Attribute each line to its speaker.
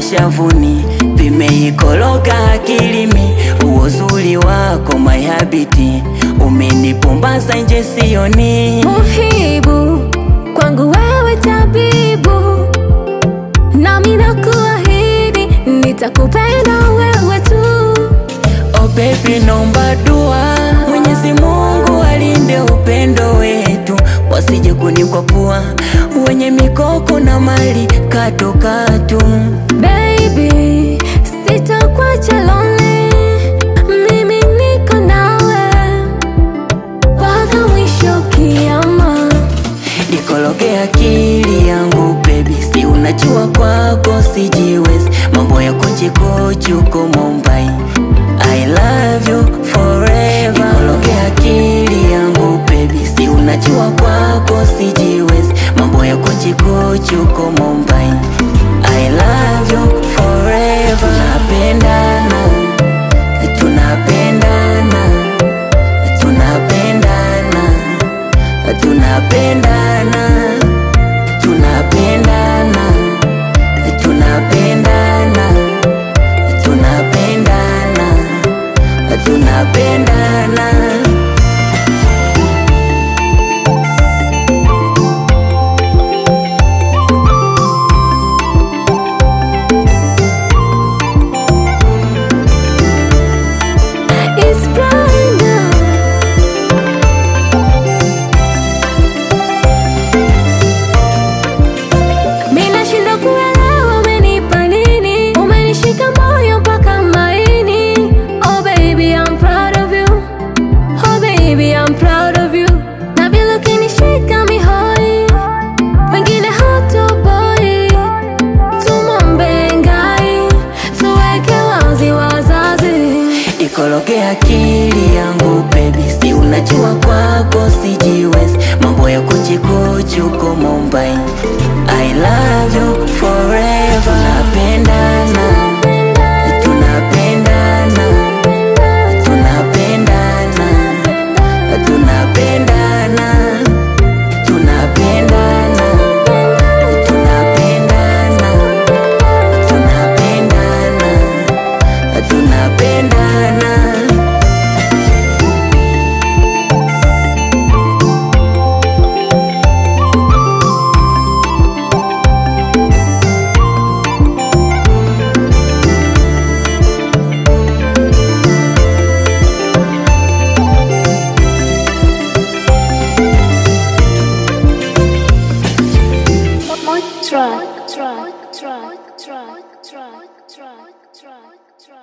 Speaker 1: mashavuni, vimeikologa akilimi. Uzuri wako my habit, umenipumbaza nje sioni.
Speaker 2: Muhibu kwangu wewe tabibu, nami nakuahidi nitakupenda wewe tu.
Speaker 1: Oh baby, naomba dua, Mwenyezi Mungu alinde upendo wetu, wasije kunikwapua wenye mikoko na mali katu katu.
Speaker 2: Baby, sitakuacha lonely, mimi niko nawe mpaka mwisho kiyama.
Speaker 1: Nikologe akili yangu baby, si unajua kwako sijiwezi, mambo ya kochikochi uko Mumbai. I love you forever. Nikologe akili yangu baby, si unajua kwako sijiwezi, mambo ya kochikochi uko Mumbai. I love you forever. Tunapendana, tunapendana, tunapendana, tunapendana, tunapendana, tunapendana, tunapendana, tunapendana.
Speaker 2: It's blind now. Mina shinda kuelewa umenipa nini, umenishika moyo mpaka maini. Oh baby, I'm proud of you. Oh baby, I'm proud of you. Na bila ukinishika mihoi, wengine hatoboi. Tumombe Ngai, tuweke wazi wazazi.
Speaker 1: Ikologe akili yangu baby, si unajua kwako sijiwezi, mambo ya kochikochi uko Mumbai. I love you forever. Tunapendana, tunapendana, tunapendana, tunapendana, tunapendana, tunapendana, tunapendana, tunapendana.
Speaker 2: Track, track, track, track, track, track, track.